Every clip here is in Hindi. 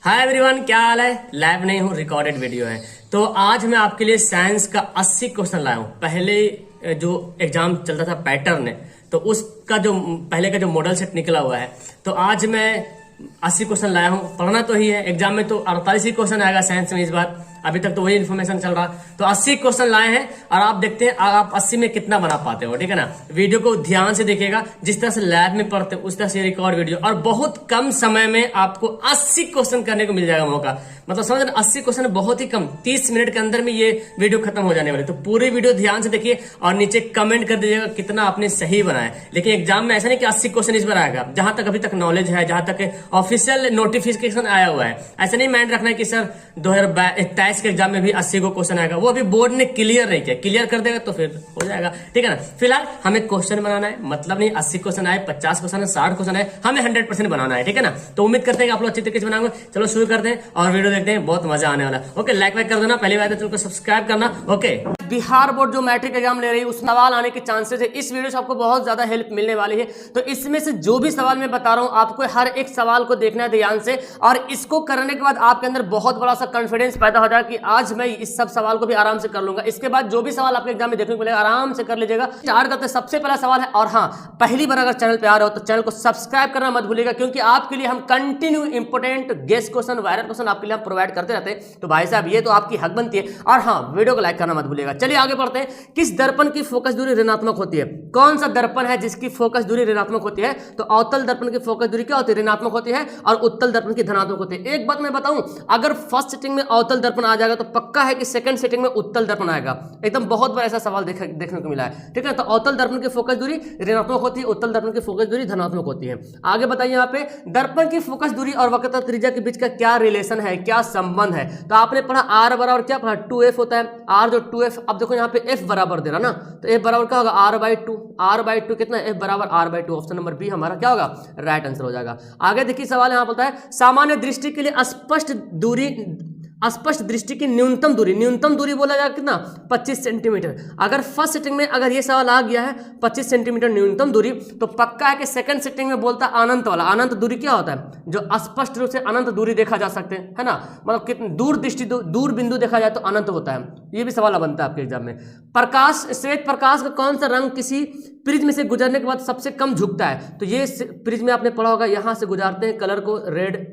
हाय एवरीवन, क्या हाल है। लाइव नहीं हूँ, रिकॉर्डेड वीडियो है। तो आज मैं आपके लिए साइंस का 80 क्वेश्चन लाया हूँ। पहले जो एग्जाम चलता था पैटर्न तो उसका जो पहले का जो मॉडल सेट निकला हुआ है, तो आज मैं 80 क्वेश्चन लाया हूँ। पढ़ना तो ही है, एग्जाम में तो 48 ही क्वेश्चन आएगा साइंस में इस बार। अभी तक तो वही इन्फॉर्मेशन चल रहा। तो 80 क्वेश्चन लाए हैं और आप देखते हैं आप 80 में कितना बना पाते हो। ठीक है ना। वीडियो को ध्यान से देखिएगा, जिस तरह से लैब में पढ़ते हो उस तरह से रिकॉर्ड वीडियो, और बहुत कम समय में आपको 80 क्वेश्चन करने को मिल जाएगा मौका। मतलब समझ 80 क्वेश्चन बहुत ही कम, 30 मिनट के अंदर में ये वीडियो खत्म हो जाने वाली। तो पूरी वीडियो ध्यान से देखिए और नीचे कमेंट कर दीजिएगा कितना आपने सही बनाया। लेकिन एग्जाम में ऐसा नहीं कि 80 क्वेश्चन इस बार आएगा। जहां तक अभी तक नॉलेज है, जहां तक ऑफिशियल नोटिफिकेशन आया हुआ है, ऐसा नहीं माइंड रखना है कि सर 2023 के एग्जाम में भी 80 को क्वेश्चन आएगा। वो अभी बोर्ड ने क्लियर नहीं किया, क्लियर कर देगा तो फिर हो जाएगा। ठीक है ना। फिलहाल हमें क्वेश्चन बनाना है, मतलब नहीं 80 क्वेश्चन आए, 50 क्वेश्चन है, 60 क्वेश्चन है, हमें 100% बनाना है। ठीक है ना। तो उम्मीद करते हैं कि आप लोग अच्छी तरीके से बनाएंगे। चलो शुरू करते हैं और वीडियो देखते हैं, बहुत मजा आने वाला है। ओके, लाइक कर देना, पहली बात है चैनल को सब्सक्राइब करना। ओके, बिहार बोर्ड जो मैट्रिक एग्जाम ले रही है उस सवाल आने के चांसेस है। इस वीडियो से आपको बहुत ज्यादा हेल्प मिलने वाली है। तो इसमें से जो भी सवाल मैं बता रहा हूं, आपको हर एक सवाल को देखना है ध्यान से, और इसको करने के बाद आपके अंदर बहुत बड़ा सा कॉन्फिडेंस पैदा हो जाएगा कि आज मैं इस सब सवाल को भी आराम से कर लूंगा। इसके बाद जो भी सवाल आपके एग्जाम में देखने को मिलेगा आराम से कर लीजिएगा। स्टार्ट करते सबसे पहला सवाल है, और हाँ, पहली बार अगर चैनल पे आ रहे हो तो चैनल को सब्सक्राइब करना मत भूलिएगा, क्योंकि आपके लिए हम continue important guest question, viral question आपके लिए हम प्रोवाइड करते रहते हैं। तो भाई साहब ये तो आपकी हक बनती है। और हाँ, वीडियो को लाइक करना मत भूलिएगा। चलिए आगे बढ़ते हैं। किस दर्पण की फोकस दूरी ऋणात्मक होती है? कौन सा दर्पण है जिसकी फोकस दूरी ऋणात्मक होती है? तो अवतल दर्पण की फोकस दूरी क्या होती है? ऋणात्मक होती है, और उत्तल दर्पण की धनात्मक होती है। एक बात मैं बताऊं, अगर फर्स्ट सेटिंग में अवतल दर्पण आ जाएगा तो पक्का है कि सेकंड सेटिंग में उत्तल दर्पण आएगा। एकदम बहुत बार ऐसा सवाल देखने को मिला है। ठीक है। तो अवतल दर्पण की फोकस दूरी ऋणात्मक होती है, उत्तल दर्पण की फोकस दूरी धनात्मक होती है। आगे बताइए यहाँ पे, दर्पण की फोकस दूरी और वक्रता त्रिज्या के बीच का क्या रिलेशन है, क्या संबंध है? तो आपने पढ़ा आर बराबर क्या पढ़ा? 2f होता है। आर जो 2f, अब देखो यहाँ पे f बराबर दे रहा ना, तो f बराबर क्या होगा? r/2। r/2 कितना है? f बराबर r/2। ऑप्शन नंबर बी हमारा क्या होगा? राइट आंसर हो जाएगा। आगे देखिए सवाल यहाँ बोलता है, सामान्य दृष्टि के लिए स्पष्ट दृष्टि की न्यूनतम दूरी बोला जाएगा कितना? 25 सेंटीमीटर। अगर फर्स्ट सेटिंग में अगर ये सवाल आ गया है 25 सेंटीमीटर न्यूनतम दूरी, तो पक्का है कि सेकंड सेटिंग में बोलता है अनंत वाला। अनंत दूरी क्या होता है? जो स्पष्ट रूप से अनंत दूरी देखा जा सकते हैं, है ना। मतलब कितनी दूर बिंदु देखा जाए तो अनंत होता है। ये भी सवाल बनता है आपके एग्जाम में। श्वेत प्रकाश का कौन सा रंग किसी प्रिज्म से गुजरने के बाद सबसे कम झुकता है? तो ये प्रिज्म में आपने पढ़ा होगा, यहां से गुजारते हैं कलर को, रेड,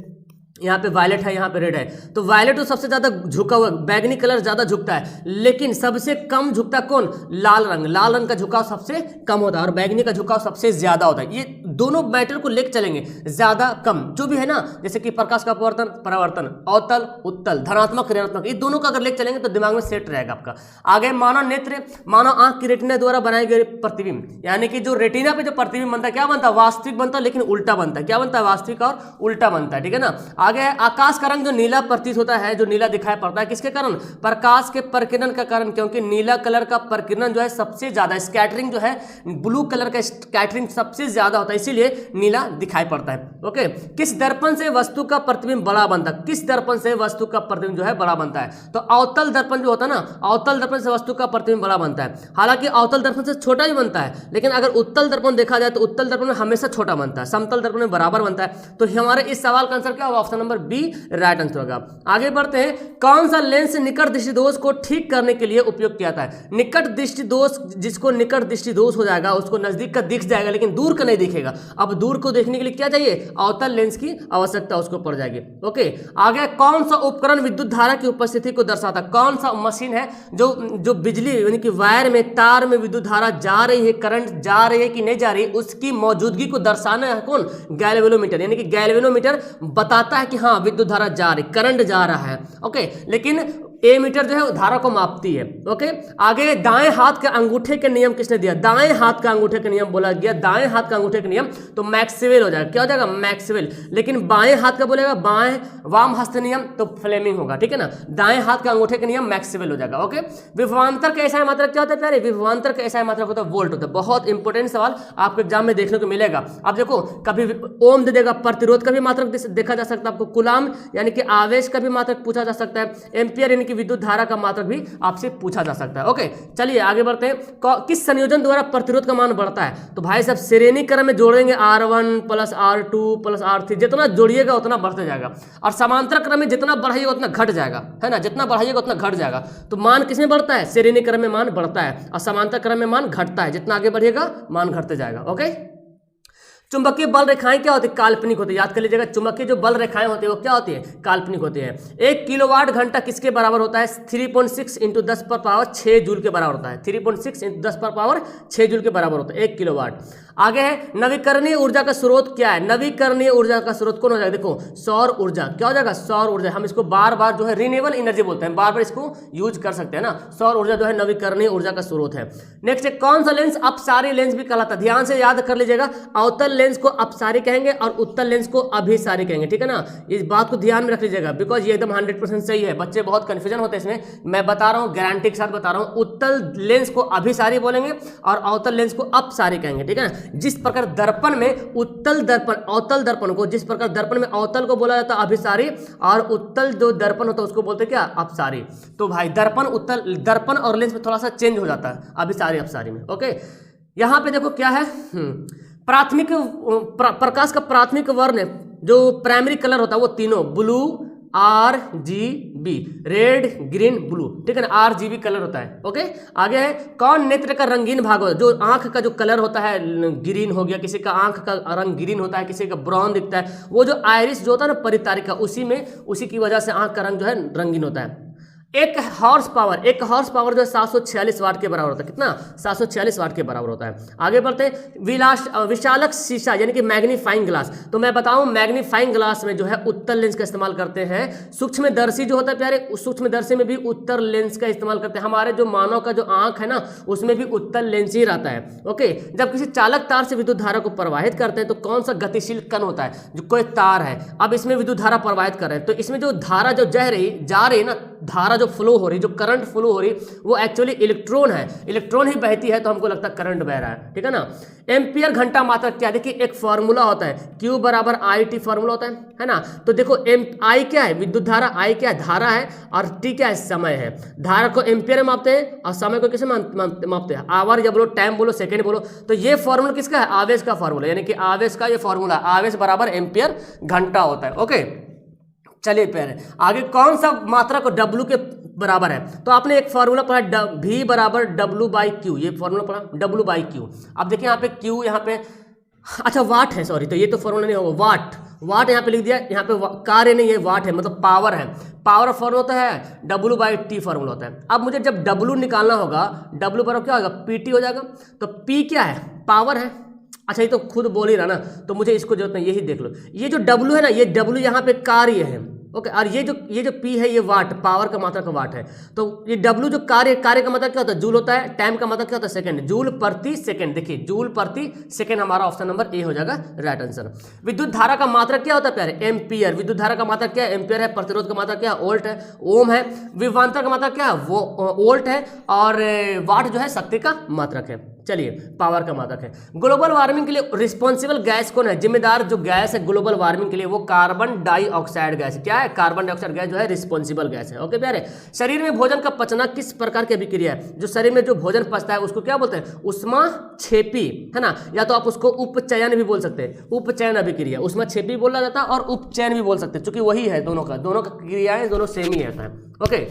यहाँ पे वायलेट है, यहाँ पे रेड है। तो वायलेट तो सबसे ज्यादा झुका हुआ, बैगनी कलर ज्यादा झुकता है, लेकिन सबसे कम झुकता कौन? लाल रंग। लाल रंग का झुकाव सबसे कम होता है और बैगनी का झुकाव सबसे ज्यादा होता है। ये दोनों मैटर को लेकर चलेंगे, ज्यादा कम जो भी है ना, जैसे कि प्रकाश का अपवर्तन, परावर्तन, अवतल, उत्तल, धनात्मक, ऋणात्मक, ये दोनों का अगर लेकर चलेंगे तो दिमाग में सेट रहेगा आपका। आगे मानव नेत्र, मानव आंख की रेटिना द्वारा बनाए गए प्रतिबिंब, यानी कि जो रेटिना पे जो प्रतिबिंब बनता है क्या बनता है? वास्तविक बनता है, लेकिन उल्टा बनता है। क्या बनता है? वास्तविक और उल्टा बनता है। ठीक है ना। आगे है, आकाश का रंग जो नीला प्रतीत होता है, जो नीला दिखाई पड़ता है, किसके कारण? प्रकाश के प्रकिरण का कारण, क्योंकि नीला कलर का प्रकिरण जो है सबसे ज्यादा, स्कैटरिंग जो है ब्लू कलर का स्कैटरिंग सबसे ज्यादा होता है, इसीलिए नीला दिखाई पड़ता है। ओके। किस दर्पण से वस्तु का प्रतिबिंब बड़ा बनता है? किस दर्पण से वस्तु का प्रतिबिंब जो है बड़ा बनता है? तो अवतल दर्पण जो होता है ना, अवतल दर्पण से वस्तु का प्रतिबिंब बड़ा बनता है। हालांकि अवतल दर्पण से छोटा भी बनता है, लेकिन अगर उत्तल दर्पण देखा जाए तो उत्तल दर्पण में हमेशा छोटा बनता है, समतल दर्पण में बराबर बनता है। तो हमारे इस सवाल का आंसर क्या होगा? Option number B right answer होगा। आगे बढ़ते हैं, कौन सा लेंस निकट दृष्टि दोष को ठीक करने के लिए उपयोग किया जाता है? निकट दृष्टि दोष, जिसको निकट दृष्टि दोष हो जाएगा उसको नजदीक का दिख जाएगा, लेकिन दूर का नहीं दिखेगा। अब दूर को देखने के लिए क्या चाहिए? अवतल लेंस की आवश्यकता उसको पड़ जाएगी। ओके। आगे, कौन सा उपकरण विद्युत धारा की उपस्थिति को दर्शाता है? कौन सा मशीन है जो बिजली यानी कि वायर में, तार में विद्युत धारा जा रही है, करंट जा रही है कि नहीं जा रही, उसकी मौजूदगी को दर्शाना है कौन? गैल्वेनोमीटर। यानी कि गैल्वेनोमीटर बताता है कि हाँ विद्युत धारा जा रही, करंट जा रहा है। ओके। लेकिन एमीटर जो है वो धारा को मापती है। ओके। आगे, दाएं हाथ के अंगूठे के नियम किसने दिया? दाएं हाथ का अंगूठे का नियम बोला गया, दाएं हाथ का अंगूठे का नियम, तो मैक्सवेल हो जाएगा। क्या हो जाएगा? मैक्सवेल। लेकिन बाएं हाथ का बोलेगा बाएं वाम हस्त नियम, तो फ्लेमिंग होगा। ठीक है ना। दाएं हाथ का अंगूठे का नियम मैक्सवेल हो जाएगा। ओके। विभवांतर का ऐसा मात्रक क्या होता है प्यारे? विभवांतर का ऐसा मात्रक होता है वोल्ट होता है। बहुत इंपॉर्टेंट सवाल आपको एग्जाम में देखने को मिलेगा। अब देखो, कभी ओम दे देगा, प्रतिरोध का भी मात्रक देखा जा सकता है आपको, कुलाम यानी कि आवेश का भी मात्रक पूछा जा सकता है, एम्पियर यानी की विद्युत धारा का मात्रक भी आपसे पूछा जा सकता है। ओके, चलिए आगे बढ़ते हैं। किस संयोजन द्वारा प्रतिरोध का मान बढ़ता है? तो भाई साहब श्रेणी क्रम में जोड़ेंगे R1 plus R2 plus R3, जितना जोड़िएगा उतना बढ़ते जाएगा, और समांतर क्रम में जितना बढ़ाइएगा उतना घट जाएगा, है ना, जितना बढ़ाइएगा उतना घट जाएगा। तो मान किसमें बढ़ता है? श्रेणी क्रम में मान बढ़ता है और समांतर क्रम में मान घटता है, जितना आगे बढ़िएगा मान घटते जाएगा। ओके, चुंबकीय बल रेखाएं क्या होती है? काल्पनिक होती है। याद कर लीजिएगा, चुंबकीय जो बल रेखाएं होती है वो क्या होती है? काल्पनिक होती है। 1 किलोवाट घंटा किसके बराबर होता है? 3.6 × 10⁻6 जूल के बराबर होता है। 3.6 × 10⁻6 जूल के बराबर होता है 1 किलोवाट। आगे है नवीकरणीय ऊर्जा का स्रोत क्या है? नवीकरणीय ऊर्जा का स्रोत कौन हो जाएगा? देखो सौर ऊर्जा। क्या हो जाएगा? सौर ऊर्जा। हम इसको बार बार जो है रिन्यूएबल एनर्जी बोलते हैं, बार बार इसको यूज कर सकते हैं ना। सौर ऊर्जा जो है नवीकरणीय ऊर्जा का स्रोत है। नेक्स्ट है कौन सा लेंस अपसारी लेंस भी कहलाता है? ध्यान से याद कर लीजिएगा, अवतल लेंस को अपसारी कहेंगे और उत्तल लेंस को अभिसारी कहेंगे, ठीक है ना। इस बात को ध्यान में रख लीजिएगा, बिकॉज ये एकदम 100% सही है। बच्चे बहुत कंफ्यूजन होते हैं इसमें, मैं बता रहा हूँ, गारंटी के साथ बता रहा हूँ। उत्तल लेंस को अभिसारी बोलेंगे और अवतल लेंस को अपसारी कहेंगे, ठीक है ना। जिस प्रकार दर्पण में उत्तल दर्पण अवतल दर्पण को, जिस प्रकार दर्पण में अवतल को बोला जाता है अभिसारी और उत्तल जो दर्पण होता है उसको बोलते हैं क्या? अपसारी। तो भाई दर्पण उत्तल, दर्पण और लेंस में थोड़ा सा चेंज हो जाता है अभिसारी अपसारी में। ओके, यहां पे देखो क्या है, प्राथमिक प्रकाश का प्राथमिक वर्ण जो प्राइमरी कलर होता है वो तीनों blue, RGB, red green blue, ठीक है ना, RGB कलर होता है। ओके, आगे है कौन नेत्र का रंगीन भाग होता है? जो आंख का जो कलर होता है ग्रीन हो गया, किसी का आंख का रंग ग्रीन होता है, किसी का ब्राउन दिखता है, वो जो आयरिस जो होता है ना परितारिका, उसी की वजह से आंख का रंग जो है रंगीन होता है। एक हॉर्स पावर जो है 746 वाट के बराबर होता है। कितना? 746 वाट के बराबर होता है। आगे बढ़ते हैं विशालक शीशा यानी कि मैग्नीफाइंग ग्लास। तो मैं बताऊं, मैग्नीफाइंग ग्लास में जो है उत्तल लेंस का इस्तेमाल करते हैं। सूक्ष्मदर्शी जो होता है प्यारे, उस सूक्ष्मदर्शी में भी उत्तल लेंस का इस्तेमाल करते हैं। हमारे जो मानव का जो आंख है ना उसमें भी उत्तल लेंस ही रहता है। ओके, जब किसी चालक तार से विद्युत धारा को प्रवाहित करते हैं तो कौन सा गतिशील कण होता है? जो कोई तार है, अब इसमें विद्युत धारा प्रवाहित कर रहे हैं तो इसमें जो धारा जो जा रही ना, धारा जो फ्लो हो रही, जो करंट फ्लो हो रही, वो एक्चुअली इलेक्ट्रॉन है। इलेक्ट्रॉन ही बहती है तो हमको लगता है करंट बह रहा है, ठीक है ना। एम्पियर घंटा मात्रक क्या? देखिए एक फॉर्मूला होता है, Q बराबर IT फॉर्मूला होता है ना। तो देखो I क्या है? विद्युत धारा। I क्या है? धारा है। और T क्या है? समय है। धारा को एम्पियर में मापते हैं और समय को किसे मापते हैं? आवर या बोलो, टाइम बोलो, सेकेंड बोलो। तो ये फॉर्मूला किसका है? आवेश का फॉर्मूला, यानी कि आवेश का ये फॉर्मूला, आवेश बराबर एम्पियर घंटा होता है। ओके, चलिए प्यारे आगे कौन सा मात्रा को W के बराबर है? तो आपने एक फॉर्मूला पढ़ा V बराबर W/Q, ये फॉर्मूला पढ़ा W/Q। अब देखिए यहाँ पे Q, यहाँ पे अच्छा वाट है, सॉरी, तो ये तो फॉर्मूला नहीं होगा, वाट यहाँ पे लिख दिया, यहाँ पे कार्य नहीं है, वाट है, मतलब पावर है। पावर फॉर्मूला होता है W/T फॉर्मूला होता है। अब मुझे जब W निकालना होगा, W बराबर क्या होगा? PT हो जाएगा। तो P क्या है? पावर है। अच्छा, ये तो खुद बोल ही रहा ना, तो मुझे इसको जरूरत नहीं, यही देख लो। ये जो W है ना, ये W यहाँ पे कार्य है। ओके, और ये जो P है ये वाट, पावर का मात्रा का वाट है। तो ये W जो कार्य का मतलब क्या होता है? जूल होता है। टाइम का मतलब क्या होता है? सेकंड, जूल प्रति सेकंड। देखिए जूल प्रति सेकंड, हमारा ऑप्शन नंबर ए हो जाएगा राइट आंसर। विद्युत धारा का मात्रा क्या होता है प्यारे? एम्पियर। विद्युत धारा का मात्रा क्या है? एम्पियर है। प्रतिरोध का मात्रा क्या है? वोल्ट है। ओम है। विभवांतर का मात्रा क्या है? वो वोल्ट है। और वाट जो है शक्ति का मात्रक है। चलिए, पावर का मात्रक है। ग्लोबल वार्मिंग के लिए रिस्पॉन्सिबल गैस कौन है? जिम्मेदार जो गैस है ग्लोबल वार्मिंग के लिए, वो कार्बन डाइऑक्साइड गैस। क्या है? कार्बन डाइऑक्साइड गैस जो है रिस्पॉन्सिबल गैस है। ओके प्यारे, शरीर में भोजन का पचना किस प्रकार की अभिक्रिया है? जो शरीर में जो भोजन पचता है उसको क्या बोलते हैं? ऊष्माक्षेपी, है ना, या तो आप उसको उपचयन भी बोल सकते हैं। उपचयन अभिक्रिया, ऊष्माक्षेपी बोला जाता है और उपचयन भी बोल सकते हैं, क्योंकि वही है दोनों का क्रियाएं दोनों सेम ही रहता है। ओके,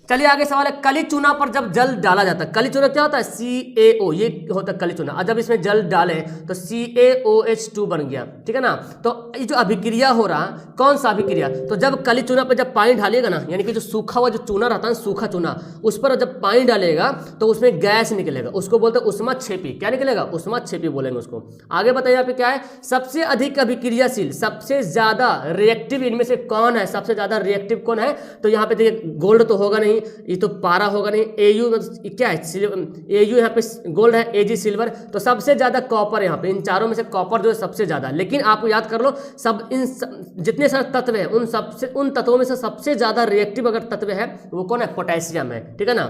चलिए आगे सवाल है, कली चूना पर जब जल डाला जाता है, कली चूना क्या होता है? CaO, ये होता है कली चूना। और जब इसमें जल डाले तो CaOH2 बन गया, ठीक है ना। तो ये जो अभिक्रिया हो रहा, कौन सा अभिक्रिया? तो जब कली चूना पर जब पानी डालिएगा ना, यानी कि जो सूखा हुआ जो चूना रहता है, सूखा चूना, उस पर जब पानी डालेगा तो उसमें गैस निकलेगा, उसको बोलते हैं ऊष्माक्षेपी। क्या निकलेगा? ऊष्माक्षेपी बोलेंगे उसको। आगे बताइए यहाँ पे क्या है? सबसे अधिक अभिक्रियाशील, सबसे ज्यादा रिएक्टिव इनमें से कौन है? सबसे ज्यादा रिएक्टिव कौन है? तो यहाँ पे देखिए गोल्ड तो होगा नहीं, ये तो पारा होगा नहीं, AU क्या है? AU यहाँ पे गोल्ड है, AG सिल्वर। तो सबसे ज्यादा कॉपर यहाँ पे, इन चारों में से कॉपर जो है सबसे ज्यादा। लेकिन आपको याद कर लो, जितने सारे तत्व हैं उन तत्वों में से सबसे ज्यादा रिएक्टिव अगर तत्व है वो कौन है? पोटेशियम है, ठीक है ना।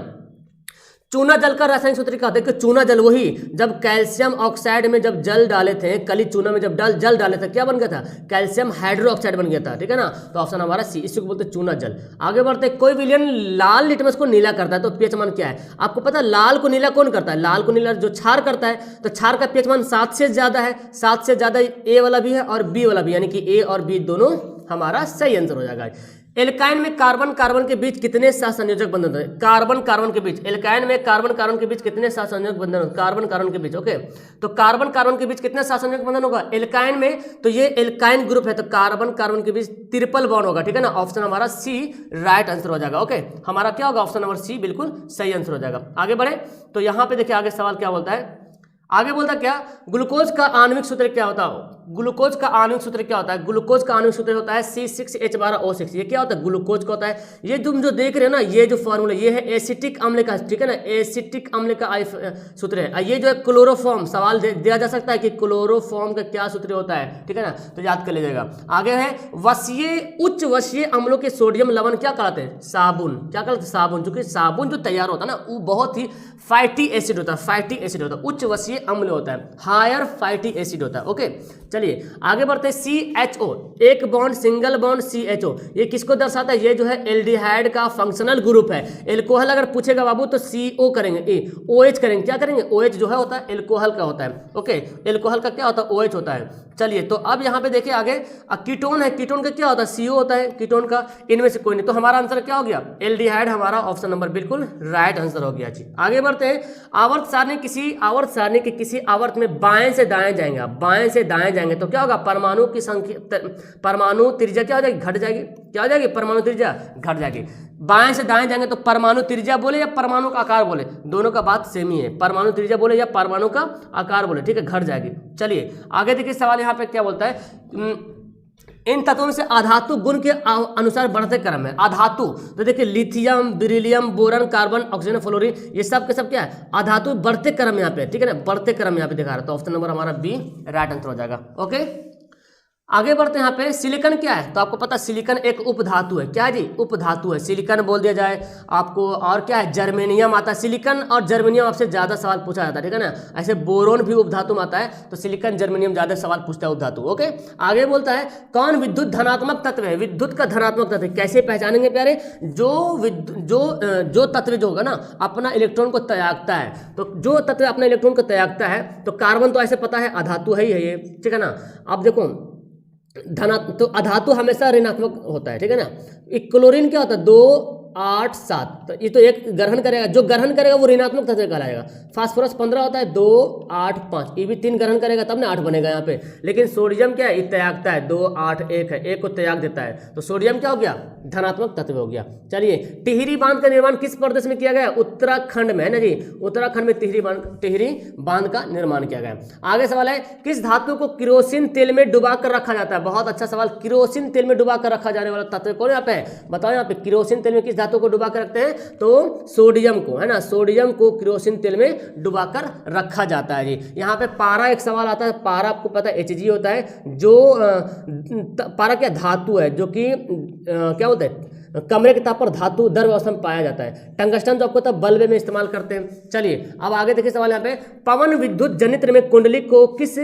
चूना जल का रासायनिक सूत्र क्या होता है कि चूना जल वही जब कैल्शियम ऑक्साइड में जब जल डाले थे, कली चूना में जब जल डाले थे क्या बन गया था, कैल्शियम हाइड्रोक्साइड बन गया था, ठीक है ना। तो ऑप्शन हमारा सी, इसी को बोलते हैं चूना जल। आगे बढ़ते हैं, कोई विलयन लाल लिटमस को नीला करता है तो पीएच मान क्या है। आपको पता है लाल को नीला कौन करता है, लाल को नीला जो क्षार करता है, तो क्षार का पीएच मान 7 से ज्यादा है, 7 से ज्यादा ए वाला भी है और बी वाला भी, यानी कि ए और बी दोनों हमारा सही आंसर हो जाएगा। एल्काइन में कार्बन कार्बन के बीच कितने सहसंयोजक बंधन होते हैं, कार्बन कार्बन के बीच, एल्काइन में कार्बन कार्बन के बीच कितने सहसंयोजक बंधन होते हैं, कार्बन कार्बन के बीच, ओके। तो कार्बन कार्बन के बीच कितने सहसंयोजक बंधन होगा एल्काइन में, तो ये एल्काइन ग्रुप है तो कार्बन कार्बन के बीच ट्रिपल बॉन्ड होगा, ठीक है ना। ऑप्शन हमारा सी राइट आंसर हो जाएगा, ओके। हमारा क्या होगा, ऑप्शन नंबर सी बिल्कुल सही आंसर हो जाएगा। आगे बढ़े तो यहाँ पे देखिए आगे सवाल क्या बोलता है, आगे बोलता क्या, ग्लूकोज का आणविक सूत्र क्या होता है, ग्लूकोज का आणविक सूत्र क्या होता है, ग्लूकोज का आणविक सूत्र होता है C6H12O6। ये क्या होता है, ग्लूकोज का होता है। ये तुम जो देख रहे हो ना, ये जो फॉर्मूला ये है एसिटिक अम्ल का, ठीक है ना, एसिटिक अम्ल का सूत्र है। ये जो है क्लोरोफॉर्म, सवाल दिया जा सकता है कि क्लोरोफॉर्म का क्या सूत्र होता है, ठीक है ना, तो याद कर लीजिएगा। आगे है वसीय उच्च वसीय अम्लों के सोडियम लवण क्या कहलाते हैं, साबुन, क्या कहलाते हैं, साबुन। क्योंकि साबुन जो तैयार होता है ना वो बहुत ही फैटी एसिड होता है, फैटी एसिड होता है, उच्च वसीय अम्ल होता है, हायर फैटी एसिड होता है, ओके। चलिए आगे बढ़ते हैं, CHO एक बॉन्ड सिंगल बॉन्ड CHO, ये किसको दर्शाता है, ये जो है एल्डिहाइड का फंक्शनल ग्रुप है। एल्कोहल अगर पूछेगा बाबू तो CO करेंगे, OH करेंगे, क्या करेंगे, OH जो है होता है एल्कोहल का होता है, ओके। एल्कोहल का क्या होता है, OH होता है। चलिए तो अब यहाँ पे देखिए आगे कीटोन है, कीटोन का क्या होता है, CO होता है कीटोन का, इनमें से कोई नहीं। तो हमारा आंसर क्या हो गया, एल्डिहाइड, हमारा ऑप्शन नंबर बिल्कुल राइट आंसर हो गया जी। आगे बढ़ते हैं, आवर्त सारणी के किसी आवर्त में बाएं से दाएं जाएंगे, आप बाएं से दाएं जाएंगे तो क्या होगा, परमाणु की संख्या, परमाणु त्रिज्या क्या हो जाएगी, घट जाएगी, क्या हो जाएगी, परमाणु त्रिज्या घट जाएगी। बाएं से दाएं जाएंगे तो परमाणु त्रिज्या बोले या परमाणु का आकार बोले, दोनों का बात सेम ही है, परमाणु त्रिज्या बोले या परमाणु का आकार बोले, ठीक है, घट जाएगी। चलिए आगे देखिए सवाल यहाँ पे क्या बोलता है, इन तत्वों में से अधातु गुण के अनुसार बढ़ते क्रम है। अधातु तो देखिए lithium, beryllium, boron, carbon, oxygen, fluorine, ये सब के सब क्या है, अधातु बढ़ते क्रम यहाँ पे, ठीक है ना, बढ़ते क्रम यहाँ पे दिखा रहा है। तो ऑप्शन नंबर हमारा बी राइट आंसर हो जाएगा, ओके। आगे बढ़ते हैं, यहाँ पे सिलिकन क्या है, तो आपको पता है सिलिकन एक उपधातु है, क्या है जी, उपधातु है, सिलिकन बोल दिया जाए आपको। और क्या है, जर्मेनियम आता है, सिलिकन और जर्मेनियम आपसे ज्यादा सवाल पूछा जाता है, ठीक है ना। ऐसे बोरोन भी उपधातु में आता है, तो सिलिकन जर्मेनियम ज्यादा सवाल पूछता है उपधातु, ओके। आगे बोलता है कौन विद्युत धनात्मक तत्व है, विद्युत का धनात्मक तत्व कैसे पहचानेंगे प्यारे, जो तत्व जो होगा ना अपना इलेक्ट्रॉन को त्यागता है, तो जो तत्व अपना इलेक्ट्रॉन को त्यागता है, तो कार्बन तो ऐसे पता है अधातु है ही है ये, ठीक है ना। अब देखो तो अधातु हमेशा ऋणात्मक होता है, ठीक है ना। क्लोरीन क्या होता है, 2, 8, 7, तो ये तो एक ग्रहण करेगा, जो ग्रहण करेगा वो ऋणात्मक तत्व कहलाएगा। फास्फोरस 15 होता है, 2, 8, 5, ये भी 3 ग्रहण करेगा तब ना 8 बनेगा यहाँ पे। लेकिन सोडियम क्या है, ये त्यागता है, 2, 8, 1 है, 1 को त्याग देता है, तो सोडियम क्या हो गया, धनात्मक तत्व हो गया। चलिए टिहरी बांध का निर्माण किस प्रदेश में किया गया, उत्तराखंड में, है ना जी, उत्तराखंड में टिहरी बांध का निर्माण किया गया। आगे सवाल है, किस धातु को केरोसिन तेल में डुबा कर रखा जाता है, बहुत अच्छा सवाल, केरोसिन तेल में डुबा कर रखा जाने वाला तत्व कौन यहाँ पे बताओ, यहाँ पे केरोसिन तेल में किस धातु को डुबा कर रखते हैं, तो सोडियम को, है ना, सोडियम को केरोसिन तेल में डुबा कर रखा जाता है जी। यहाँ पे पारा एक सवाल आता है, पारा आपको पता है Hg होता है, जो पारा क्या धातु है, जो कि क्या होता है, कमरे के ताप पर धातु द्रव अवस्था में पाया जाता है। टंगस्टन जो आपको बल्ब में इस्तेमाल करते हैं। चलिए अब आगे देखिए सवाल यहाँ पे, पवन विद्युत जनित्र में कुंडली को किस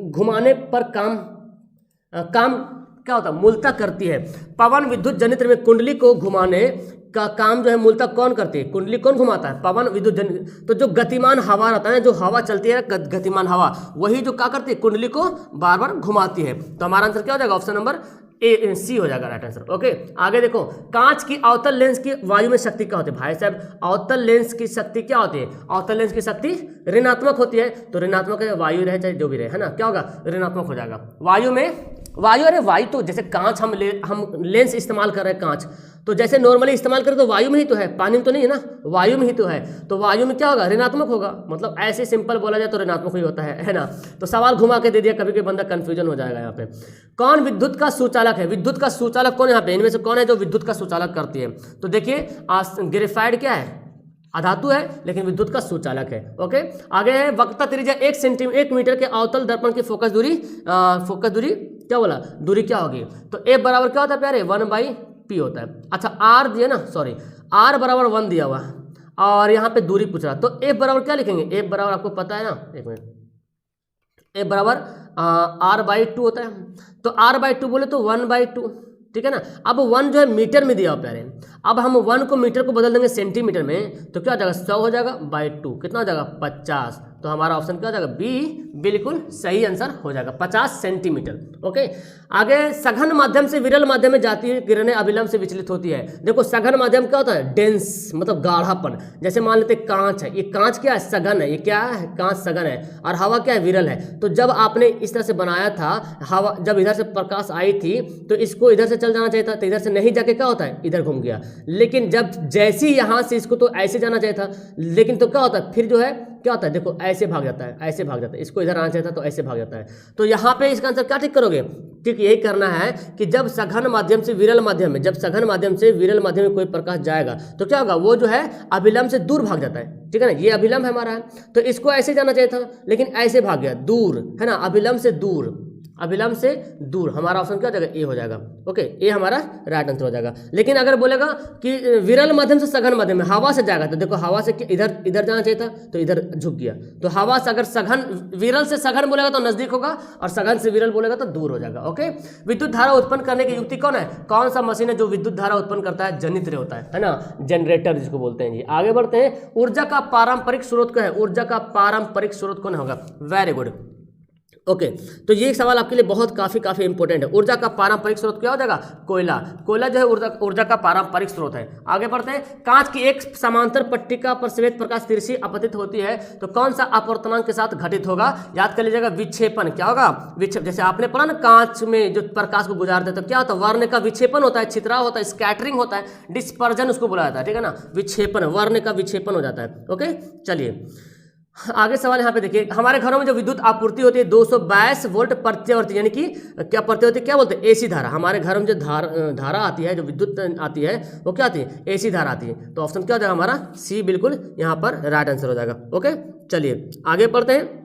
घुमाने पर काम क्या होता है, मूलतः करती है। पवन विद्युत जनित्र में कुंडली को घुमाने का काम जो है मूलतः कौन करती है, कुंडली कौन घुमाता है, पवन विद्युत जनित्र। तो जो गतिमान हवा रहता है, जो हवा चलती है गतिमान हवा, वही जो क्या करती है, कुंडली को बार बार घुमाती है। तो हमारा आंसर क्या हो जाएगा, ऑप्शन नंबर सी हो जाएगा राइट आंसर, ओके। आगे देखो, कांच की अवतल लेंस की वायु में शक्ति क्या होती है, भाई साहब अवतल लेंस की शक्ति क्या होती है, अवतल लेंस की शक्ति ऋणात्मक होती है, तो ऋणात्मक है, वायु रहे चाहे जो भी रहे, है ना, क्या होगा, ऋणात्मक हो जाएगा। अरे वायु तो जैसे कांच हम लेंस इस्तेमाल कर रहे हैं, कांच तो जैसे नॉर्मली इस्तेमाल करें तो वायु में ही तो है, पानी में तो नहीं है ना, वायु में ही तो है, तो वायु में क्या होगा, ऋणात्मक होगा। मतलब ऐसे सिंपल बोला जाए तो ऋणात्मक ही होता है ना। तो सवाल घुमा के दे दिया, कभी कभी बंदा कंफ्यूजन हो जाएगा। यहाँ पे कौन विद्युत का सुचालक है, विद्युत का सुचालक कौन, यहाँ पे इनमें से कौन है जो विद्युत का सुचालक करती है। तो देखिए ग्रेफाइट क्या है, अधातु है लेकिन विद्युत का सुचालक है, ओके। आगे है वक्रता त्रिज्या 1 मीटर के अवतल दर्पण की फोकस दूरी क्या बोला, दूरी क्या होगी, तो ए बराबर क्या होता है प्यारे, 1/p होता है। अच्छा आर दिया ना, सॉरी आर बराबर 1 दिया हुआ, और यहाँ पे दूरी पूछ रहा, तो F बराबर क्या लिखेंगे, F बराबर आपको पता है ना, एक मिनट, F बराबर R/2 होता है, तो R/2 बोले तो 1/2, ठीक है ना। अब 1 जो है मीटर में दिया हुआ प्यारे, अब हम 1 को मीटर को बदल देंगे सेंटीमीटर में, तो क्या हो जाएगा 100 हो जाएगा बाई 2, कितना हो जाएगा 50, तो हमारा ऑप्शन क्या हो जाएगा बी बिल्कुल सही आंसर हो जाएगा 50 सेंटीमीटर। ओके, आगे सघन माध्यम से विरल माध्यम में जाती है किरणें अविलंब से विचलित होती है। देखो सघन माध्यम क्या होता है, डेंस मतलब गाढ़ापन, जैसे मान लेते कांच है, ये कांच क्या है सघन है, ये क्या है कांच सघन है, और हवा क्या है विरल है। तो जब आपने इस तरह से बनाया था, हवा जब इधर से प्रकाश आई थी तो इसको इधर से चल जाना चाहिए था, तो इधर से नहीं जाके क्या होता है इधर घूम गया, लेकिन जब जैसे ही यहाँ से इसको तो ऐसे जाना चाहिए था, लेकिन तो क्या होता है फिर जो है क्या होता है, देखो ऐसे भाग जाता है, ऐसे भाग जाता है, इसको इधर आना चाहिए था तो ऐसे भाग जाता है। तो यहाँ पे इसका आंसर क्या ठीक करोगे, ठीक यही करना है कि जब सघन माध्यम से विरल माध्यम में, जब सघन माध्यम से विरल माध्यम में कोई प्रकाश जाएगा तो क्या होगा, वो जो है अभिलंब से दूर भाग जाता है, ठीक है ना, ये अभिलंब है हमारा है, तो इसको ऐसे जाना चाहिए था लेकिन ऐसे भाग गया दूर, है ना, अभिलंब से दूर, अभिलंब से दूर, हमारा ऑप्शन क्या हो जाएगा ए हो जाएगा। ओके, ये हमारा राइट आंसर हो जाएगा। लेकिन अगर बोलेगा कि विरल माध्यम से सघन माध्यम में हवा से जाएगा, तो देखो हवा से इधर इधर जाना चाहिए था तो इधर झुक गया, तो हवा से अगर सघन विरल से सघन बोलेगा तो नजदीक होगा, और सघन से विरल बोलेगा तो दूर हो जाएगा। ओके, विद्युत धारा उत्पन्न करने की युक्ति कौन है, कौन सा मशीन है जो विद्युत धारा उत्पन्न करता है, जनित्र होता है ना, जनरेटर जिसको बोलते हैं जी। आगे बढ़ते हैं, ऊर्जा का पारंपरिक स्रोत क्या है, ऊर्जा का पारंपरिक स्रोत कौन होगा, वेरी गुड। ओके, तो ये सवाल आपके लिए बहुत काफी इंपॉर्टेंट है। ऊर्जा का पारंपरिक स्रोत क्या हो जाएगा, कोयला, कोयला जो है ऊर्जा का पारंपरिक स्रोत है। आगे बढ़ते हैं, कांच की एक समांतर पट्टिका पर श्वेत प्रकाश तिरछी अपतित होती है तो कौन सा अपवर्तनांक के साथ घटित होगा, याद कर लीजिएगा विक्षेपण, क्या होगा विक्षेपण, जैसे आपने पढ़ा ना कांच में जो प्रकाश को गुजारते तो क्या होता है, वर्ण का विक्षेपण होता है, छितराव होता है, स्कैटरिंग होता है, डिस्पर्जन उसको बोला जाता है, ठीक है ना, विक्षेपण, वर्ण का विक्षेपण हो जाता है। ओके, चलिए आगे सवाल यहाँ पे देखिए, हमारे घरों में जो विद्युत आपूर्ति होती है 222 वोल्ट प्रत्यावर्ती, यानी कि क्या प्रत्यावर्ती क्या बोलते हैं, एसी धारा, हमारे घर में जो धारा आती है, जो विद्युत आती है वो क्या आती है, एसी धारा आती है, तो ऑप्शन क्या हो जाएगा हमारा सी बिल्कुल यहाँ पर राइट आंसर हो जाएगा। ओके, चलिए आगे पढ़ते हैं,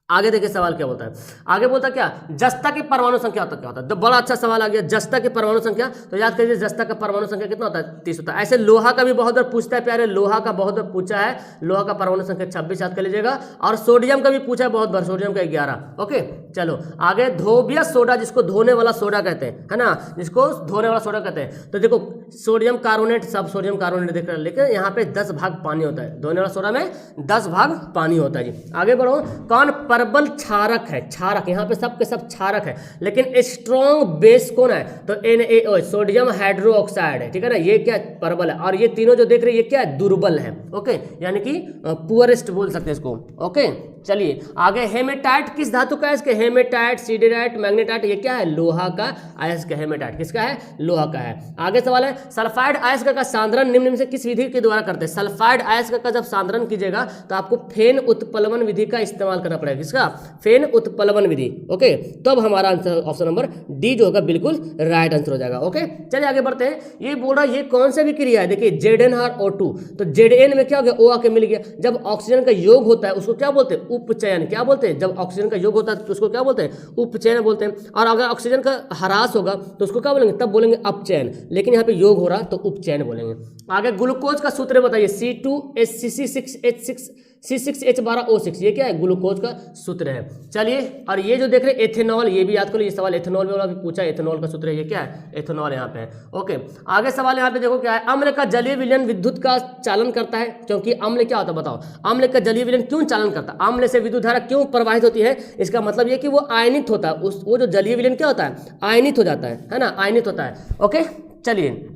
आगे देखिए सवाल क्या बोलता है, आगे बोलता है क्या, जस्ता की परमाणु संख्या होता क्या होता है, तो बड़ा अच्छा सवाल आ गया, जस्ता की परमाणु संख्या, तो याद करिए जस्ता का परमाणु संख्या कितना होता है 30 होता है। ऐसे लोहा का भी बहुत बार पूछता है प्यारे, लोहा का बहुत बार पूछा है, लोहा का परमाणु संख्या 26 याद कर लीजिएगा, और सोडियम का भी पूछा है बहुत बार, सोडियम का 11। ओके, चलो आगे, धोबिया सोडा जिसको धोने वाला सोडा कहते हैं, है ना, जिसको धोने वाला सोडा कहते हैं, तो देखो सोडियम कार्बोनेट, सब सोडियम कार्बोनेट देख रहे हैं, लेकिन यहाँ पे 10 भाग पानी होता है, धोने वाला सोडा में 10 भाग पानी होता है जी। आगे बढ़ो, कौन प्रबल क्षारक है, क्षारक यहाँ पे सब के सब क्षारक है, लेकिन स्ट्रॉन्ग बेस कौन है, तो NaO सोडियम हाइड्रोक्साइड है, ठीक है ना, ये क्या प्रबल है, और ये तीनों जो देख रहे हैं ये क्या है दुर्बल है। ओके, यानी कि पुअरेस्ट बोल सकते हैं इसको। ओके, चलिए आगे, हेमेटाइट किस धातु का है, इसके हेमेटाइट, सीडेराइट, मैग्नेटाइट, ये क्या है लोहा का अयस्क है, हेमेटाइट किसका है, लोहा का है। आगे सवाल है, सल्फाइड अयस्क का सांद्रण निम्न में से किस विधि के द्वारा करते हैं, सल्फाइड अयस्क का जब सांद्रण कीजिएगा तो आपको फेन उत्प्लवन विधि का इस्तेमाल करना पड़ेगा, किसका, फेन उत्प्लवन विधि। ओके, तब हमारा आंसर ऑप्शन नंबर डी जो होगा बिल्कुल राइट आंसर हो जाएगा। ओके, चलिए आगे बढ़ते हैं, ये बोल रहा है ये कौन सा भी क्रिया है, देखिए ZnO2, तो Zn में क्या हो गया, O आके मिल गया, जब ऑक्सीजन का योग होता है उसको क्या बोलते हैं, उपचयन, क्या बोलते हैं, जब ऑक्सीजन का योग होता है तो उसको क्या बोलते हैं, उपचयन बोलते हैं, और अगर ऑक्सीजन का ह्रास होगा तो उसको क्या बोलेंगे, तब बोलेंगे अपचयन, लेकिन यहाँ पे योग हो रहा तो उपचयन बोलेंगे। आगे ग्लूकोज का सूत्र बताइए, C2H6H6 C6H12O6, ये क्या है, ग्लूकोज का सूत्र है। चलिए, और ये जो देख रहे हैं एथेनॉल, ये भी याद करो, ये सवाल एथेनॉल वाला भी पूछा है, एथेनॉल का सूत्र है, ये क्या है, एथेनॉल यहाँ पे है। ओके, आगे सवाल यहाँ पे देखो क्या है, अम्ल का जलीय विलयन विद्युत का चालन करता है, क्योंकि अम्ल क्या होता है बताओ, अम्ल का जलीय विलयन क्यों चालन करता है, अम्ल से विद्युत धारा क्यों प्रवाहित होती है, इसका मतलब ये कि वो आयनित होता है, वो जो जलीय विलयन क्या होता है, आयनित हो जाता है ना, आयनित होता है। ओके, चलिए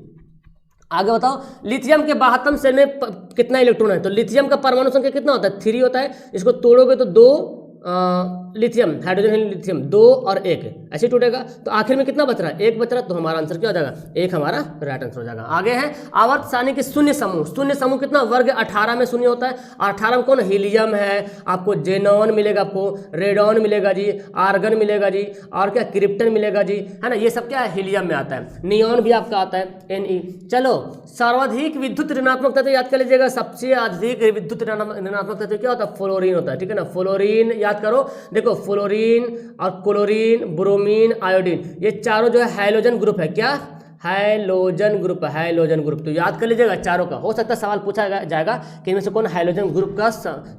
आगे बताओ, लिथियम के 72 सेल में कितना इलेक्ट्रॉन है, तो लिथियम का परमाणु संख्या कितना होता है, 3 होता है, इसको तोड़ोगे तो 2 लिथियम, हाइड्रोजन लिथियम 2 और 1 ऐसे टूटेगा, तो आखिर में कितना बच रहा है, 1 बच रहा है, तो हमारा आंसर क्या हो जाएगा, 1 हमारा राइट आंसर हो जाएगा। आगे है आवर्त सारणी के शून्य समूह कितना, वर्ग 18 में शून्य होता है, और 18 में कौन, हीलियम है, आपको जेनॉन मिलेगा, आपको रेडॉन मिलेगा जी, आर्गन मिलेगा जी, और क्या क्रिप्टन मिलेगा जी, है ना, ये सब क्या है हीलियम में आता है, नियॉन भी आपका आता है Ne। चलो, सर्वाधिक विद्युत ऋणात्मक तत्व याद कर लीजिएगा, सबसे अधिक विद्युत ऋणात्मक तत्व क्या होता है, फ्लोरीन होता है, ठीक है ना, फ्लोरीन याद करो, देखो फ्लोरीन और क्लोरीन, ब्रोमीन, आयोडीन, ये चारों जो है हाइड्रोजन ग्रुप है, क्या हैलोजन ग्रुप, हैलोजन ग्रुप। तो याद कर लीजिएगा चारों का, हो सकता है सवाल पूछा जाएगा कि इनमें से कौन हैलोजन ग्रुप का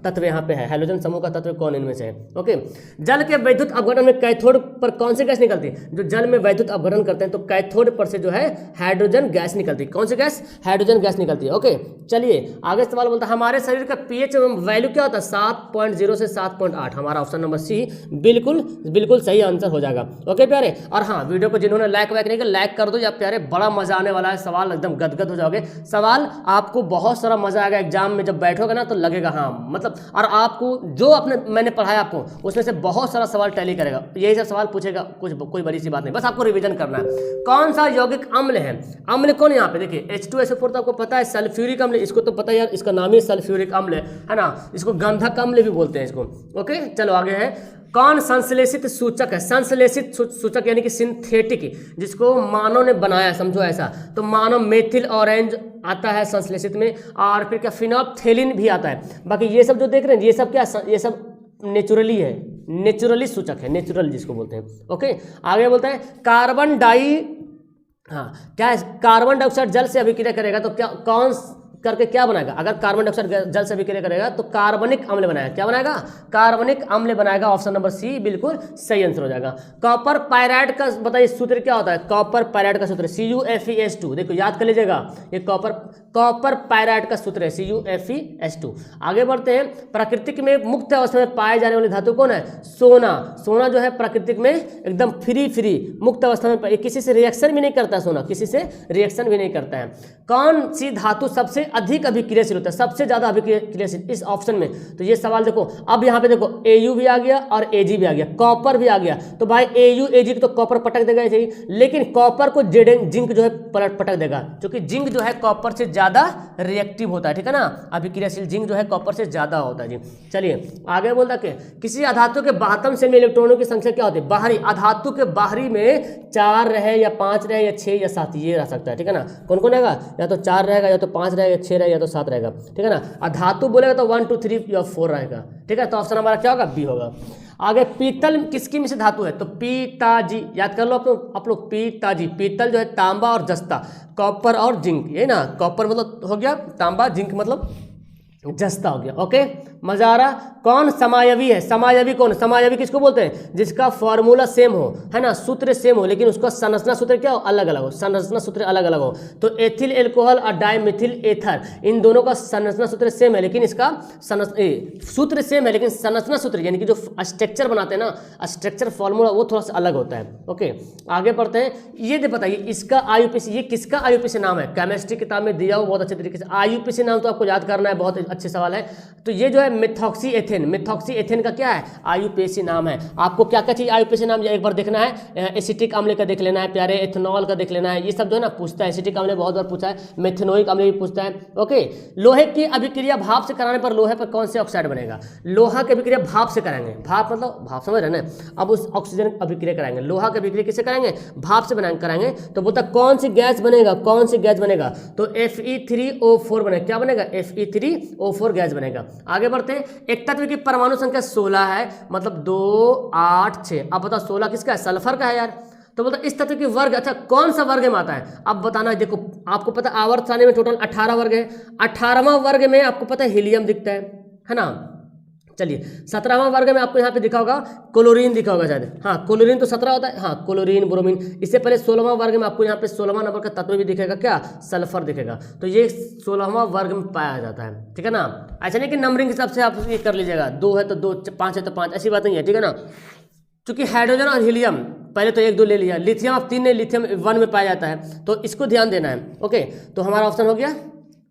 तत्व यहाँ पे है, हैलोजन समूह का तत्व कौन इनमें से है। ओके, जल के वैद्युत अपघटन में कैथोड पर कौन सी गैस निकलती है? जो जल में वैद्युत अपघटन करते हैं तो कैथोड पर से जो है हाइड्रोजन गैस निकलती है। कौन सी गैस? हाइड्रोजन गैस निकलती है। ओके, चलिए आगे सवाल बोलता है हमारे शरीर का पीएच वैल्यू क्या होता है? 7.0 से 7.8। हमारा ऑप्शन नंबर सी बिल्कुल बिल्कुल सही आंसर हो जाएगा। ओके प्यारे, और हाँ वीडियो को जिन्होंने लाइक वाइक नहीं किया लाइक कर दो या प्यारे, बड़ा मजा आने वाला है, सवाल एकदम गदगद हो जाओगे। सवाल आपको बहुत सारा मजा आएगा, एग्जाम में जब बैठोगे ना तो लगेगा हाँ मतलब, और आपको जो मैंने पढ़ाया आपको उसमें से बहुत सारा सवाल टैली करेगा। यही सब सवाल पूछेगा, कोई बड़ी सी बात नहीं, बस आपको रिवीजन करना है। कौन सा यौगिक अम्ल है? अम्ल कौन? यहाँ पे देखिए H2SO4 तो आपको पता है, सल्फ्यूरिक अम्ल, इसको तो पता है यार, इसका नाम ही सल्फ्यूरिक अम्ल है ना, इसको गंधक अम्ल भी बोलते हैं इसको। ओके, चलो आगे है, कौन संश्लेषित सूचक है? संश्लेषित सूचक यानी कि सिंथेटिक, जिसको मानव ने बनाया, समझो ऐसा, तो मानव मेथिल ऑरेंज आता है संश्लेषित में, और फिर क्या फिनोल्फथेलिन भी आता है। बाकी ये सब जो देख रहे हैं ये सब क्या, ये सब नेचुरली है, नेचुरली सूचक है, नेचुरल जिसको बोलते हैं। ओके, आगे बोलते हैं कार्बन क्या है? कार्बन डाइऑक्साइड जल से अभिक्रिया करेगा तो क्या, कौन करके क्या बनाएगा? अगर कार्बन डाइऑक्साइड जल से अभिक्रिया करेगा तो कार्बनिक अम्ल बनाएगा। क्या बनाएगा? कार्बनिक अम्ल बनाएगा। ऑप्शन नंबर सी बिल्कुल सही आंसर हो जाएगा। कॉपर पायराइड का बताइए सूत्र क्या होता है? कॉपर पायराइड का सूत्र CuFeS2। देखो याद कर लीजिएगा, ये कॉपर पायराइड का सूत्र है CuFeS2। आगे बढ़ते हैं, प्राकृतिक में मुक्त अवस्था में पाए जाने वाली धातु कौन है? सोना। सोना जो है प्राकृतिक में एकदम फ्री मुक्त अवस्था में, किसी से रिएक्शन भी नहीं करता है सोना, किसी से रिएक्शन भी नहीं करता है। कौन सी धातु सबसे अधिक अभिक्रियाशील होता है? सबसे ज्यादा अभिक्रियाशील इस ऑप्शन में। तो ये सवाल देखो, अब यहाँ पे देखो Au भी आ गया और Ag भी आ गया, कॉपर भी आ गया, तो भाई Au Ag तो कॉपर पटक देगा ऐसे ही, लेकिन कॉपर को जिंक जो है पटक देगा, क्योंकि जिंक जो है कॉपर से ज्यादा रिएक्टिव होता है, ठीक है ना, अभिक्रियाशील जिंक जो है कॉपर से ज्यादा होता है जी। चलिए आगे बोलता है किसी अधातु के बाहतम शेल में इलेक्ट्रॉनों की संख्या क्या होती है? बाहरी अधातु के बाहरी में 4 रहे या 5 रहे या 6 या 7, ये रह सकता है, ठीक है ना। कौन कौन रहेगा? या तो 4 रहेगा, या तो 5 रहेगा, 6 रहेगा, या तो 7 रहेगा, ठीक है ना। अधातु बोलेगा तो 1 2 3 या 4 रहेगा, ठीक है। तो ऑप्शन हमारा क्या होगा? बी होगा। आगे पीतल किसकी में से धातु है? तो पीताजी, याद कर लो आप लोग पीताजी। पीतल जो है तांबा और जस्ता, कॉपर और जिंक, ये ना, कॉपर मतलब हो गया तांबा, जिंक मतलब जस्ता हो गया। ओके, मजा आ रहा। कौन समायवी है? समायवी कौन? समायवी किसको बोलते हैं? जिसका फॉर्मूला सेम हो, है ना, सूत्र सेम हो, लेकिन उसका संरचना सूत्र क्या हो? अलग अलग हो, संरचना सूत्र अलग अलग हो। तो एथिल एल्कोहल और डाइमिथिल एथर, इन दोनों का संरचना सूत्र सेम है, लेकिन इसका सूत्र सेम है, लेकिन संरचना सूत्र यानी कि जो स्ट्रक्चर बनाते हैं ना, स्ट्रक्चर फॉर्मूला, वो थोड़ा सा अलग होता है। ओके, आगे पढ़ते हैं। ये बताइए इसका IUPAC, ये किसका IUPAC नाम है? केमिस्ट्री किताब में दिया हो बहुत अच्छे तरीके से। IUPAC नाम तो आपको याद करना है, बहुत अच्छे सवाल है। तो ये जो है मिथॉक्सी एथेन का क्या है? IUPAC नाम है। आपको क्या क्या चीज IUPAC नाम एक बार देखना है, एसिटिक अम्ल का देख लेना है प्यारे, एथेनॉल का देख लेना है, ये सब जो है ना पूछता है। एसिटिक अम्ल बहुत बार पूछा है, मेथेनोइक अम्ल भी पूछता है। ओके, लोहे की अभिक्रिया भाप से कराने पर लोहे पर कौन से ऑक्साइड बनेगा? लोहा की अभिक्रिया भाप से कराएंगे, भाप मतलब भाप समझ रहे ना, अब उस ऑक्सीजन अभिक्रिया कराएंगे। लोहा की अभिक्रिया किससे कराएंगे? भाप से कराएंगे। तो बोलता कौन सी गैस बनेगा? कौन सी गैस बनेगा? तो Fe3O4 बनेगा। क्या बनेगा? Fe3O4 गैस बनेगा। आगे बढ़ते हैं। एक तत्व की परमाणु संख्या 16 है, मतलब 2 8 6। अब बताओ 16 किसका है? सल्फर का है यार। तो बोलता इस तत्व की वर्ग, अच्छा कौन सा वर्ग में आता है? अब बताना है। देखो आपको पता आवर्त सारणी में टोटल 18 वर्ग है, 18वां वर्ग में आपको पता है हीलियम दिखता है ना। चलिए 17वां वर्ग में आपको यहाँ पे दिखा होगा क्लोरीन दिखा होगा शायद, हाँ क्लोरीन तो 17 होता है, हाँ क्लोरीन ब्रोमीन। इससे पहले 16वां वर्ग में आपको यहाँ पे 16वां नंबर का तत्व भी दिखेगा, क्या? सल्फर दिखेगा। तो ये 16वां वर्ग में पाया जाता है, ठीक है ना। ऐसा नहीं कि नंबरिंग के हिसाब से आप ये कर लीजिएगा, 2 है तो 2, 5 है तो 5, ऐसी बात नहीं है, ठीक है ना। क्योंकि हाइड्रोजन और हीलियम पहले तो 1 2 ले लिया, लिथियम आप 3 नहीं, लिथियम 1 में पाया जाता है, तो इसको ध्यान देना है। ओके, तो हमारा ऑप्शन हो गया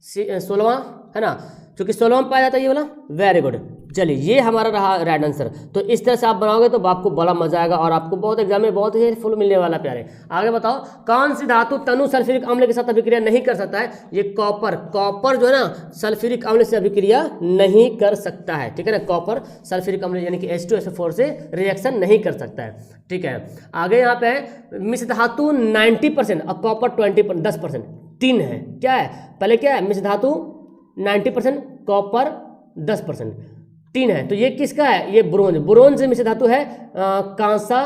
16वां, है ना, क्योंकि 16वां में पाया जाता है ये वाला। Very good. चलिए ये हमारा रहा राइट आंसर। तो इस तरह से आप बनाओगे तो आपको बड़ा मजा आएगा और आपको बहुत एग्जाम में बहुत ही फुल मिलने वाला प्यारे। आगे बताओ कौन सी धातु तनु सल्फ्यूरिक अम्ल के साथ अभिक्रिया नहीं कर सकता है? ये कॉपर जो है ना सल्फ्यूरिक अम्ल से अभिक्रिया नहीं कर सकता है, ठीक है ना। कॉपर सल्फ्यूरिक अम्ल यानी कि H2SO4 से रिएक्शन नहीं कर सकता है, ठीक है। आगे यहाँ पे मिश्र धातु 90% और कॉपर 10%, 3 है। क्या है पहले? क्या है? मिश्र धातु 90%, कॉपर 10%, 3 है। तो ये किसका है? ये ब्रोंज से मिश्र धातु है कांसा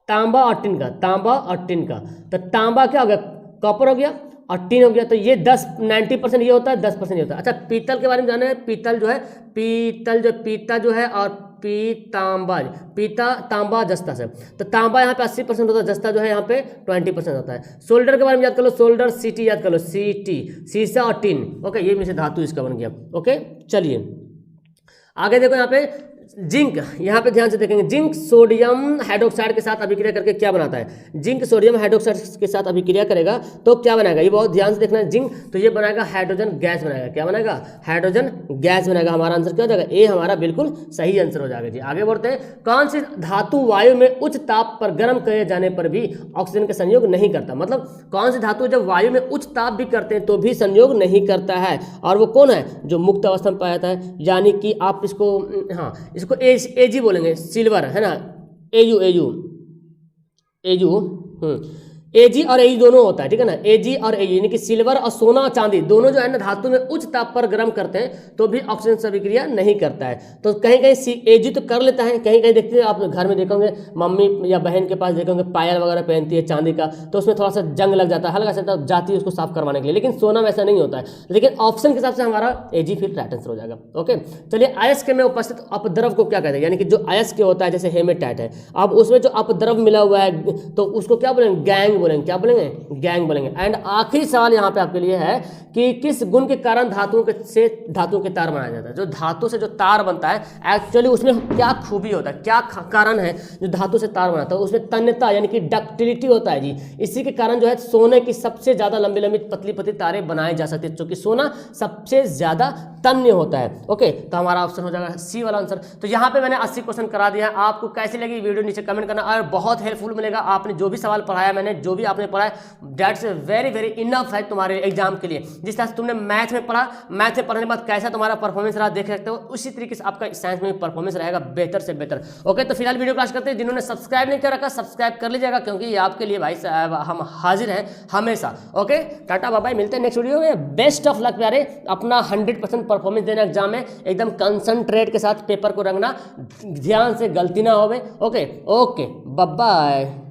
तांबा और टिन का, तांबा और टिन का, तो तांबा क्या हो गया, कॉपर हो गया, और टिन हो गया, तो ये 90% ये होता है, 10% ये होता है। अच्छा पीतल के बारे में जाना है, पीतल जो है, पीता जो है, और पीतांबा, पीता तांबा जस्ता से, तो तांबा यहाँ पे 80% होता है, जस्ता जो है यहाँ पे 20% होता है। सोल्डर के बारे में याद कर लो, सोल्डर सीटी याद कर लो, सीटी सीसा और टिन, ओके, ये में से धातु इसका बन गया। ओके चलिए आगे देखो यहाँ पे जिंक, यहाँ पे ध्यान से देखेंगे, जिंक सोडियम हाइड्रोक्साइड के साथ अभिक्रिया करके क्या बनाता है, जिंक सोडियम हाइड्रोक्साइड के साथ अभिक्रिया करेगा तो क्या बनाएगा, ये बहुत ध्यान से देखना है, जिंक तो ये बनाएगा हाइड्रोजन गैस बनाएगा, क्या बनाएगा, हाइड्रोजन गैस बनाएगा। हमारा आंसर क्या हो जाएगा, ए हमारा बिल्कुल सही आंसर हो जाएगा जी। आगे बढ़ते हैं, कौन सी धातु वायु में उच्च ताप पर गर्म किए जाने पर भी ऑक्सीजन का संयोग नहीं करता, मतलब कौन सी धातु जब वायु में उच्च ताप भी करते हैं तो भी संयोग नहीं करता है, और वो कौन है, जो मुक्त अवस्था में पाया जाता है, यानी कि आप इसको, हाँ इसको एजी बोलेंगे, सिल्वर है ना, एयू एयू एयू एजी और एजी दोनों होता है, ठीक है ना, एजी और एजी यानी कि सिल्वर और सोना और चांदी दोनों जो है ना धातु में उच्च ताप पर गर्म करते हैं तो भी ऑक्सीजन से अभिक्रिया नहीं करता है। तो कहीं कहीं एजी तो कर लेता है, कहीं कहीं देखते हैं आप घर में देखोगे मम्मी या बहन के पास देखोगे पायल वगैरह पहनती है चांदी का, तो उसमें थोड़ा सा जंग लग जाता है, हल्का सा जाती है उसको साफ करवाने के लिए, लेकिन सोना में ऐसा नहीं होता है। लेकिन ऑप्शन के हिसाब से हमारा एजी फिर राइट आंसर हो जाएगा। ओके चलिए, अयस्क में उपस्थित अपद्रव को क्या कहते हैं, यानी कि जो अयस्क होता है जैसे हेमेटाइट है, अब उसमें जो अपद्रव मिला हुआ है तो उसको क्या बोलेंगे, गैंग बोलेंगे, क्या बोलेंगे, गैंग बोलेंगे। एंड आखिरी सवाल यहाँ पे आपके लिए है कि किस गुण के कारण धातुओं के तार बनाया जाता है, जो धातु से जो तार बनता है एक्चुअली उसमें क्या खूबी होता है, क्या कारण है जो धातु से तार बनाता है, उसमें तन्यता यानी कि डक्टिलिटी होता है जी। इसी के कारण जो है सोने की सबसे ज्यादा लंबी लंबी पतली पतली तारें बनाई जा सकती है, क्योंकि सोना सबसे ज्यादा तन्य होता है। ओके तो हमारा ऑप्शन हो जाएगा सी वाला आंसर। तो यहाँ पे मैंने 80 क्वेश्चन करा दिया है, आपको कैसी लगी वीडियो नीचे कमेंट करना, और बहुत हेल्पफुल मिलेगा। आपने जो भी सवाल पढ़ाया, मैंने जो भी आपने पढ़ा है, दैट्स वेरी वेरी इनफ है तुम्हारे एग्जाम के लिए। जिस तरह से तुमने मैथ में पढ़ा, मैथ में पढ़ने के बाद कैसा तुम्हारा परफॉर्मेंस रहा देख सकते हो, उसी तरीके से आपका साइंस में भी परफॉर्मेंस रहेगा बेहतर से बेहतर। ओके तो फिलहाल वीडियो क्लास करते हैं, जिन्होंने सब्सक्राइब नहीं कर रखा सब्सक्राइब कर लीजिएगा, क्योंकि ये आपके लिए भाई साहब हम हाजिर हैं हमेशा। ओके टाटा बाय बाय, मिलते हैं नेक्स्ट वीडियो में। बेस्ट ऑफ लक प्यारे, अपना 100% परफॉर्मेंस देना एग्जाम में, एकदम कंसंट्रेट के साथ पेपर को रंगना, ध्यान से गलती ना होवे। Okay okay bye bye.